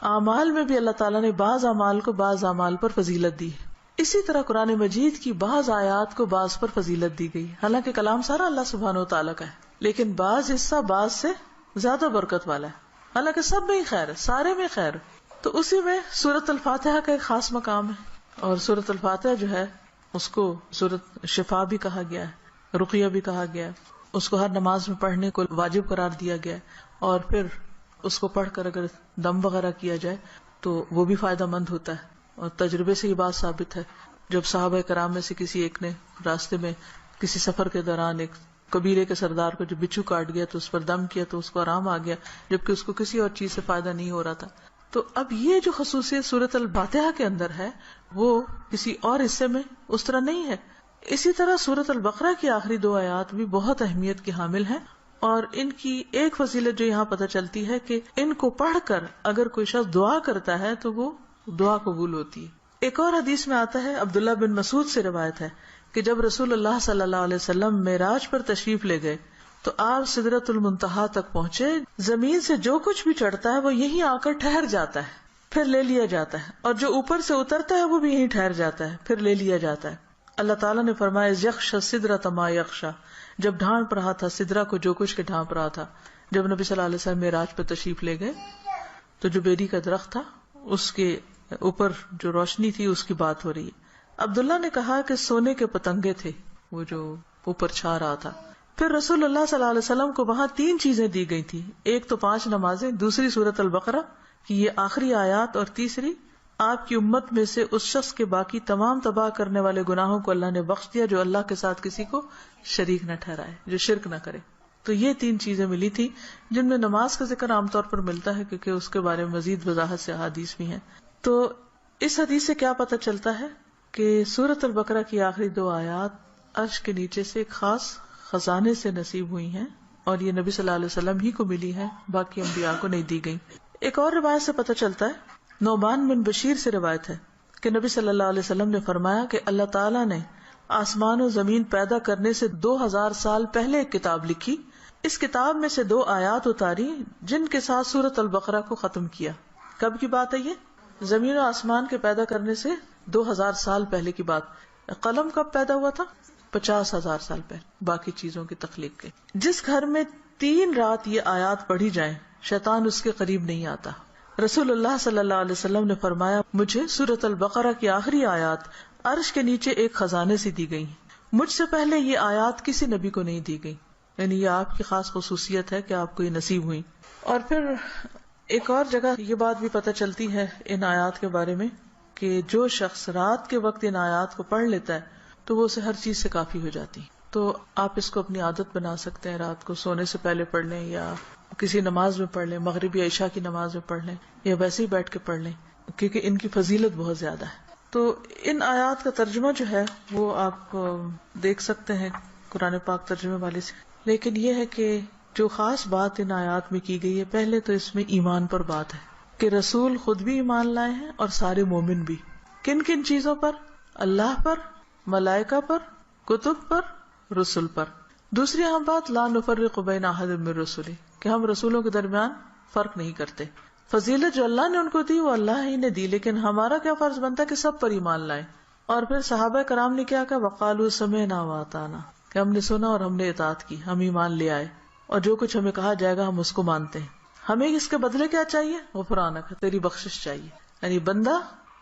اعمال میں بھی اللہ تعالیٰ نے بعض اعمال کو بعض اعمال پر فضیلت دی ہے. اسی طرح قرآن مجید کی بعض آیات کو بعض پر فضیلت دی گئی. حالانکہ کلام سارا اللہ سبحانہ و تعالیٰ کا ہے، لیکن بعض حصہ بعض سے زیادہ برکت والا ہے. حالانکہ سب میں ہی خیر ہے، سارے میں خیر ہے. تو اسی میں سورۃ الفاتحہ کا ایک خاص مقام ہے، اور سورۃ الفاتحہ جو ہے اس کو سورۃ شفا بھی کہا گیا ہے، رقیہ بھی کہا گیا ہے. اس کو ہر نماز میں پڑھنے کو واجب قرار دیا گیا ہے، اور پھر اس کو پڑھ کر اگر دم وغیرہ کیا جائے تو وہ بھی فائدہ مند ہوتا ہے. اور تجربے سے یہ بات ثابت ہے، جب صحابہ کرام میں سے کسی ایک نے راستے میں کسی سفر کے دوران ایک قبیلے کے سردار کو جو بچھو کاٹ گیا تو اس پر دم کیا تو اس کو آرام آ گیا، جبکہ اس کو کسی اور چیز سے فائدہ نہیں ہو رہا تھا. تو اب یہ جو خصوصیت سورۃ الفاتحہ کے اندر ہے وہ کسی اور حصے میں اس طرح نہیں ہے. اسی طرح سورۃ البقرہ کی آخری 2 آیات بھی بہت اہمیت کی حامل ہیں، اور ان کی ایک فضیلت جو یہاں پتہ چلتی ہے کہ ان کو پڑھ کر اگر کوئی شخص دعا کرتا ہے تو وہ دعا قبول ہوتی ہے. ایک اور حدیث میں آتا ہے، عبداللہ بن مسعود سے روایت ہے کہ جب رسول اللہ صلی اللہ علیہ وسلم معراج پر تشریف لے گئے تو آپ سدرۃ المنتہا تک پہنچے. زمین سے جو کچھ بھی چڑھتا ہے وہ یہیں آ کر ٹھہر جاتا ہے، پھر لے لیا جاتا ہے، اور جو اوپر سے اترتا ہے وہ بھی یہیں ٹھہر جاتا ہے، پھر لے لیا جاتا ہے. اللہ تعالیٰ نے فرمایا یخشی السدرۃ ما یخشی، جب ڈھانپ رہا تھا سدرہ کو جو کچھ کے ڈھانپ رہا تھا. جب نبی صلی اللہ علیہ وسلم معراج پہ تشریف لے گئے تو جو بیری کا درخت تھا اس کے اوپر جو روشنی تھی اس کی بات ہو رہی ہے. عبداللہ نے کہا کہ سونے کے پتنگے تھے وہ جو اوپر چھا رہا تھا. پھر رسول اللہ صلی اللہ علیہ وسلم کو وہاں 3 چیزیں دی گئی تھی، ایک تو 5 نمازیں، دوسری سورۃ البقرہ کی یہ آخری آیات، اور تیسری آپ کی امت میں سے اس شخص کے باقی تمام تباہ کرنے والے گناہوں کو اللہ نے بخش دیا جو اللہ کے ساتھ کسی کو شریک نہ ٹھہرائے، جو شرک نہ کرے. تو یہ 3 چیزیں ملی تھی جن میں نماز کا ذکر عام طور پر ملتا ہے کیونکہ اس کے بارے میں مزید وضاحت سے احادیث بھی ہیں. تو اس حدیث سے کیا پتہ چلتا ہے کہ سورۃ البقرہ کی آخری 2 آیات عرش کے نیچے سے ایک خاص خزانے سے نصیب ہوئی ہیں، اور یہ نبی صلی اللہ علیہ وسلم ہی کو ملی ہے، باقی انبیاء کو نہیں دی گئی. ایک اور روایت سے پتہ چلتا ہے، نعمان بن بشیر سے روایت ہے کہ نبی صلی اللہ علیہ وسلم نے فرمایا کہ اللہ تعالیٰ نے آسمان و زمین پیدا کرنے سے 2000 سال پہلے ایک کتاب لکھی. اس کتاب میں سے 2 آیات اتاری جن کے ساتھ سورۃ البقرہ کو ختم کیا. کب کی بات ہے یہ؟ زمین و آسمان کے پیدا کرنے سے 2000 سال پہلے کی بات. قلم کب پیدا ہوا تھا؟ 50,000 سال پہلے، باقی چیزوں کی تخلیق کے. جس گھر میں 3 رات یہ آیات پڑھی جائیں شیطان اس کے قریب نہیں آتا. رسول اللہ صلی اللہ علیہ وسلم نے فرمایا مجھے سورۃ البقرہ کی آخری آیات عرش کے نیچے ایک خزانے سے دی گئی، مجھ سے پہلے یہ آیات کسی نبی کو نہیں دی گئی. یعنی یہ آپ کی خاص خصوصیت ہے کہ آپ کو یہ نصیب ہوئی. اور پھر ایک اور جگہ یہ بات بھی پتہ چلتی ہے ان آیات کے بارے میں کہ جو شخص رات کے وقت ان آیات کو پڑھ لیتا ہے تو وہ اسے ہر چیز سے کافی ہو جاتی. تو آپ اس کو اپنی عادت بنا سکتے ہیں، رات کو سونے سے پہلے پڑھ لیں، یا کسی نماز میں پڑھ لیں، مغرب یا عشاء کی نماز میں پڑھ لیں، یا ویسے ہی بیٹھ کے پڑھ لیں، کیونکہ ان کی فضیلت بہت زیادہ ہے. تو ان آیات کا ترجمہ جو ہے وہ آپ دیکھ سکتے ہیں قرآن پاک ترجمے والے سے. لیکن یہ ہے کہ جو خاص بات ان آیات میں کی گئی ہے، پہلے تو اس میں ایمان پر بات ہے کہ رسول خود بھی ایمان لائے ہیں اور سارے مومن بھی. کن کن چیزوں پر؟ اللہ پر، ملائکہ پر، کتب پر، رسول پر. دوسری اہم بات لا نفرق بین احد من رسلہ، کہ ہم رسولوں کے درمیان فرق نہیں کرتے. فضیلت جو اللہ نے ان کو دی وہ اللہ ہی نے دی، لیکن ہمارا کیا فرض بنتا ہے کہ سب پر ایمان لائیں. اور پھر صحابہ کرام نے کیا کہا، وقالوا سمعنا واطعنا، کہ ہم نے سنا اور ہم نے اطاعت کی، ہم ایمان لے آئے اور جو کچھ ہمیں کہا جائے گا ہم اس کو مانتے ہیں. ہمیں اس کے بدلے کیا چاہیے؟ غفرانک، تیری بخشش چاہیے. یعنی بندہ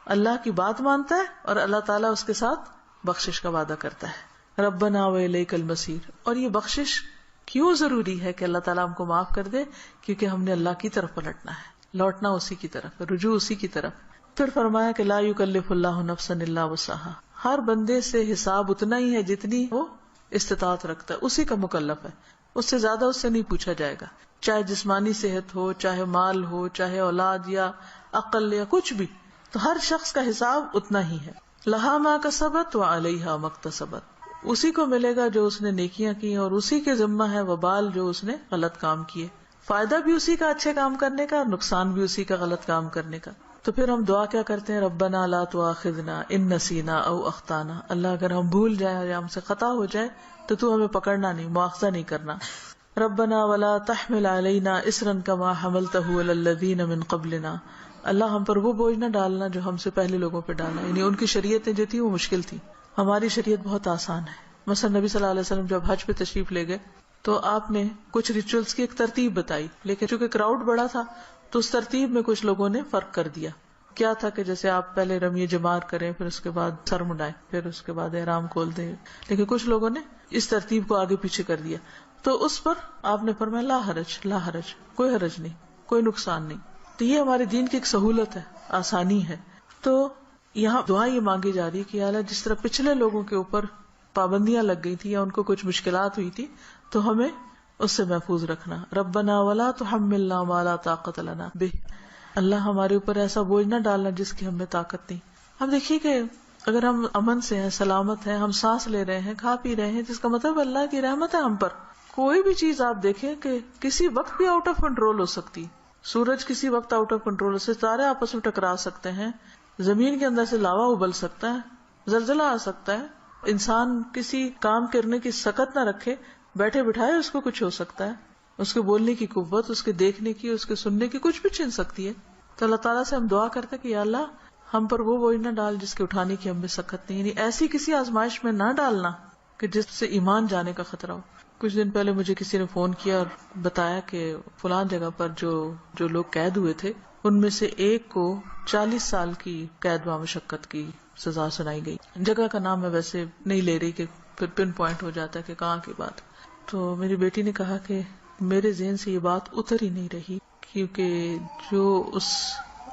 اللہ کی بات مانتا ہے اور اللہ تعالیٰ اس کے ساتھ بخشش کا وعدہ کرتا ہے. ربنا وإلیک المصیر. اور یہ بخشش کیوں ضروری ہے کہ اللہ تعالیٰ ہم کو معاف کر دے؟ کیونکہ ہم نے اللہ کی طرف پلٹنا ہے، لوٹنا اسی کی طرف، رجوع اسی کی طرف. پھر فرمایا کہ لا یکلف اللہ نفسا الا وسعہا، ہر بندے سے حساب اتنا ہی ہے جتنی وہ استطاعت رکھتا ہے، اسی کا مکلف ہے، اس سے زیادہ اس سے نہیں پوچھا جائے گا. چاہے جسمانی صحت ہو، چاہے مال ہو، چاہے اولاد یا عقل یا کچھ بھی، تو ہر شخص کا حساب اتنا ہی ہے. لہا ما کسبت وعلیہا ما اکتسبت، اسی کو ملے گا جو اس نے نیکیاں کی اور اسی کے ذمہ ہے وبال جو اس نے غلط کام کیے. فائدہ بھی اسی کا اچھے کام کرنے کا اور نقصان بھی اسی کا غلط کام کرنے کا. تو پھر ہم دعا کیا کرتے ہیں، ربنا لا تؤاخذنا ان نسینا او اخطانا، اللہ اگر ہم بھول جائیں یا ہم سے خطا ہو جائے تو تو ہمیں پکڑنا نہیں، مواخذہ نہیں کرنا. ربنا ولا تحمل علینا اصرا کما حملتہ علی الذین من قبلنا، اللہ ہم پر وہ بوجھ نہ ڈالنا جو ہم سے پہلے لوگوں پہ ڈالا. یعنی ان کی شریعتیں جو تھی وہ مشکل تھی، ہماری شریعت بہت آسان ہے. مثلا نبی صلی اللہ علیہ وسلم جب حج پہ تشریف لے گئے تو آپ نے کچھ ریچولز کی ایک ترتیب بتائی، لیکن چونکہ کراؤڈ بڑا تھا تو اس ترتیب میں کچھ لوگوں نے فرق کر دیا. کیا تھا کہ جیسے آپ پہلے رمی جمار کریں، پھر اس کے بعد سر منڈائیں، پھر اس کے بعد احرام کھول دیں، لیکن کچھ لوگوں نے اس ترتیب کو آگے پیچھے کر دیا. تو اس پر آپ نے فرمایا لا حرج، لا حرج، کوئی حرج نہیں، کوئی نقصان نہیں. تو یہ ہمارے دین کی ایک سہولت ہے، آسانی ہے. تو یہاں دعا یہ مانگی جا رہی ہے کہ یا اللہ جس طرح پچھلے لوگوں کے اوپر پابندیاں لگ گئی تھی یا ان کو کچھ مشکلات ہوئی تھی تو ہمیں اس سے محفوظ رکھنا. ربنا ولا تحملنا ما لا طاقت لنا بہ، اللہ ہمارے اوپر ایسا بوجھ نہ ڈالنا جس کی ہمیں طاقت نہیں. اب دیکھیے کہ اگر ہم امن سے ہیں، سلامت ہیں، ہم سانس لے رہے ہیں، کھا پی رہے ہیں، جس کا مطلب اللہ کی رحمت ہے ہم پر. کوئی بھی چیز آپ دیکھیں کہ کسی وقت بھی آؤٹ آف کنٹرول ہو سکتی. سورج کسی وقت آؤٹ آف کنٹرول، ستارے آپس میں ٹکرا سکتے ہیں، زمین کے اندر سے لاوا ابل سکتا ہے، زلزلہ آ سکتا ہے. انسان کسی کام کرنے کی سکت نہ رکھے، بیٹھے بٹھائے اس کو کچھ ہو سکتا ہے. اس کے بولنے کی قوت، اس کے دیکھنے کی، اس کے سننے کی کچھ بھی چھن سکتی ہے. تو اللہ تعالیٰ سے ہم دعا کرتے کہ یا اللہ ہم پر وہ بوجھ نہ ڈال جس کے اٹھانے کی ہمیں سکت نہیں. یعنی ایسی کسی آزمائش میں نہ ڈالنا کہ جس سے ایمان جانے کا خطرہ ہو. کچھ دن پہلے مجھے کسی نے فون کیا اور بتایا کہ فلان جگہ پر جو لوگ قید ہوئے تھے ان میں سے ایک کو 40 سال کی قید و مشقت کی سزا سنائی گئی. جگہ کا نام میں ویسے نہیں لے رہی کہ پھر پن پوائنٹ ہو جاتا ہے کہ کہاں کی بات. تو میری بیٹی نے کہا کہ میرے ذہن سے یہ بات اتر ہی نہیں رہی، کیونکہ جو اس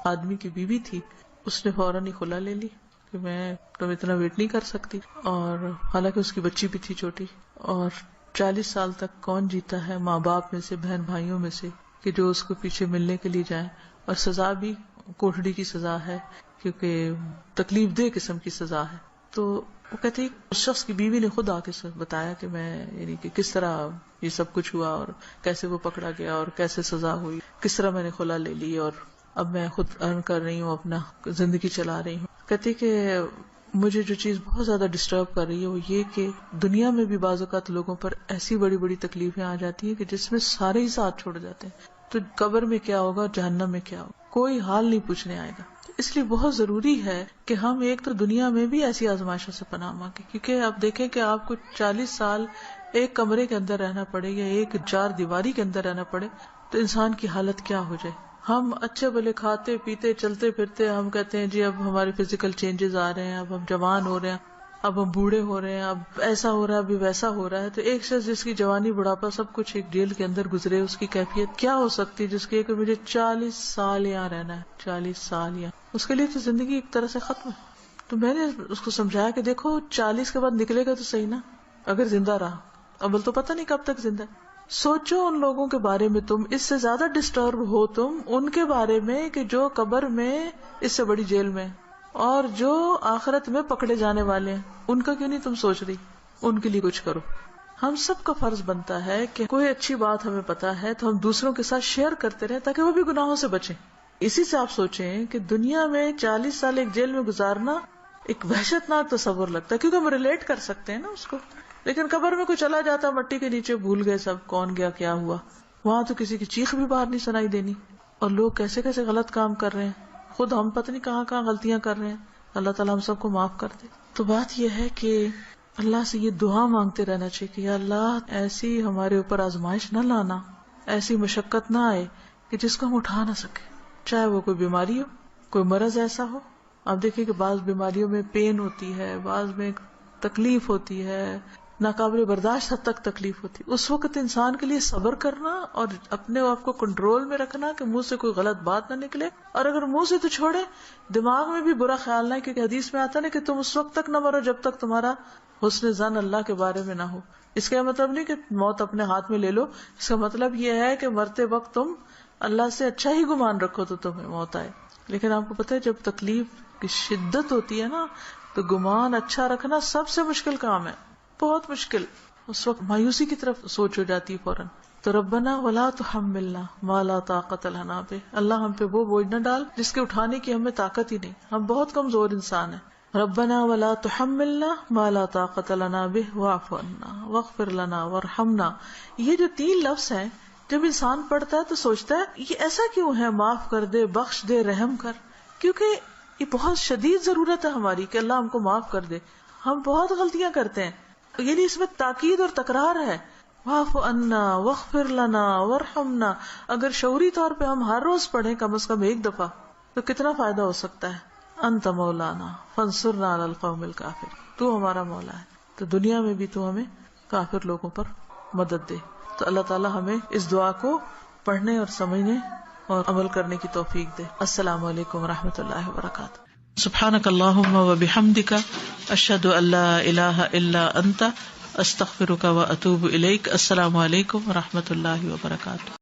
آدمی کی بیوی تھی اس نے فوراً ہی کھلا لے لی کہ میں تم اتنا ویٹ نہیں کر سکتی، اور حالانکہ اس کی بچی بھی تھی چھوٹی. اور 40 سال تک کون جیتا ہے ماں باپ میں سے، بہن بھائیوں میں سے، کہ جو اس کو پیچھے ملنے کے لیے جائیں. اور سزا بھی کوٹڑی کی سزا ہے، کیونکہ تکلیف دہ قسم کی سزا ہے. تو وہ کہتے ہیں اس شخص کی بیوی نے خود آ کے بتایا کہ میں یعنی کہ کس طرح یہ سب کچھ ہوا اور کیسے وہ پکڑا گیا اور کیسے سزا ہوئی، کس طرح میں نے خلا لے لی اور اب میں خود ارن کر رہی ہوں، اپنا زندگی چلا رہی ہوں. کہتی کہ مجھے جو چیز بہت زیادہ ڈسٹرب کر رہی ہے وہ یہ کہ دنیا میں بھی بعض اوقات لوگوں پر ایسی بڑی بڑی تکلیفیں آ جاتی ہیں کہ جس میں سارے ہی ساتھ چھوڑ جاتے ہیں. تو قبر میں کیا ہوگا، جہنم میں کیا ہوگا، کوئی حال نہیں پوچھنے آئے گا. اس لیے بہت ضروری ہے کہ ہم ایک تو دنیا میں بھی ایسی آزمائشوں سے پناہ مانگیں، کیونکہ آپ دیکھیں کہ آپ کو 40 سال ایک کمرے کے اندر رہنا پڑے یا ایک 4 دیواری کے اندر رہنا پڑے تو انسان کی حالت کیا ہو جائے. ہم اچھے بھلے کھاتے پیتے چلتے پھرتے، ہم کہتے ہیں جی اب ہمارے فزیکل چینجز آ رہے ہیں، اب ہم جوان ہو رہے ہیں، اب ہم بوڑھے ہو رہے ہیں، اب ایسا ہو رہا ہے، ابھی ویسا ہو رہا ہے. تو ایک شخص جس کی جوانی بڑھاپا سب کچھ ایک جیل کے اندر گزرے، اس کی کیفیت کیا ہو سکتی ہے جس کی کہ مجھے 40 سال یہاں رہنا ہے، 40 سال یہاں. اس کے لیے تو زندگی ایک طرح سے ختم ہے. تو میں نے اس کو سمجھایا کہ دیکھو 40 کے بعد نکلے گا تو صحیح نا، اگر زندہ رہا. اول تو پتہ نہیں کب تک زندہ ہے. سوچو ان لوگوں کے بارے میں، تم اس سے زیادہ ڈسٹرب ہو تم ان کے بارے میں کہ جو قبر میں اس سے بڑی جیل میں، اور جو آخرت میں پکڑے جانے والے ہیں ان کا کیوں نہیں تم سوچ رہی. ان کے لیے کچھ کرو. ہم سب کا فرض بنتا ہے کہ کوئی اچھی بات ہمیں پتا ہے تو ہم دوسروں کے ساتھ شیئر کرتے رہیں تاکہ وہ بھی گناہوں سے بچیں. اسی سے آپ سوچیں کہ دنیا میں 40 سال ایک جیل میں گزارنا ایک وحشت ناک تصور لگتا ہے، کیونکہ ہم ریلیٹ کر سکتے ہیں نا اس کو. لیکن قبر میں کوئی چلا جاتا مٹی کے نیچے، بھول گئے سب کون گیا کیا ہوا. وہاں تو کسی کی چیخ بھی باہر نہیں سنائی دینی، اور لوگ کیسے کیسے غلط کام کر رہے ہیں، خود ہم پتہ نہیں کہاں کہاں غلطیاں کر رہے ہیں. اللہ تعالیٰ ہم سب کو معاف کر دے. تو بات یہ ہے کہ اللہ سے یہ دعا مانگتے رہنا چاہیے کہ یا اللہ ایسی ہمارے اوپر آزمائش نہ لانا، ایسی مشقت نہ آئے کہ جس کو ہم اٹھا نہ سکے، چاہے وہ کوئی بیماری ہو، کوئی مرض ایسا ہو. آپ دیکھیں کہ بعض بیماریوں میں پین ہوتی ہے، بعض میں تکلیف ہوتی ہے، ناقابل برداشت حد تک تکلیف ہوتی. اس وقت انسان کے لیے صبر کرنا اور اپنے آپ کو کنٹرول میں رکھنا کہ منہ سے کوئی غلط بات نہ نکلے، اور اگر منہ سے تو چھوڑے دماغ میں بھی برا خیال نہ، کیونکہ حدیث میں آتا نا کہ تم اس وقت تک نہ مرو جب تک تمہارا حسن ظن اللہ کے بارے میں نہ ہو. اس کا مطلب نہیں کہ موت اپنے ہاتھ میں لے لو، اس کا مطلب یہ ہے کہ مرتے وقت تم اللہ سے اچھا ہی گمان رکھو تو تمہیں موت آئے. لیکن آپ کو پتہ ہے جب تکلیف کی شدت ہوتی ہے نا تو گمان اچھا رکھنا سب سے مشکل کام ہے، بہت مشکل. اس وقت مایوسی کی طرف سوچ ہو جاتی ہے فوراً. تو ربنا ولا تحملنا ما لا طاقت لنا بہ، اللہ ہم پہ وہ بوجھ نہ ڈال جس کے اٹھانے کی ہمیں طاقت ہی نہیں. ہم بہت کمزور انسان ہیں، ربنا ولا تحملنا ما لا طاقت لنا به واعف عنا واغفر لنا وارحمنا. یہ جو 3 لفظ ہیں جب انسان پڑھتا ہے تو سوچتا ہے یہ ایسا کیوں ہے، معاف کر دے، بخش دے، رحم کر. کیونکہ یہ بہت شدید ضرورت ہے ہماری کہ اللہ ہم کو معاف کر دے. ہم بہت غلطیاں کرتے ہیں، یعنی اس میں تاکید اور تکرار ہے. واعف عنا واغفر لنا وارحمنا. اگر شعوری طور پہ ہم ہر روز پڑھیں کم از کم 1 دفعہ تو کتنا فائدہ ہو سکتا ہے. انت مولانا فانصرنا علی القوم الکافر. تو ہمارا مولا ہے تو دنیا میں بھی تو ہمیں کافر لوگوں پر مدد دے. تو اللہ تعالی ہمیں اس دعا کو پڑھنے اور سمجھنے اور عمل کرنے کی توفیق دے. السلام علیکم ورحمۃ اللہ وبرکاتہ. سبحانک اللہم وبحمدک اشہد ان لا الہ الا انت استغفرک واتوب الیک. السلام علیکم ورحمۃ اللہ وبرکاتہ.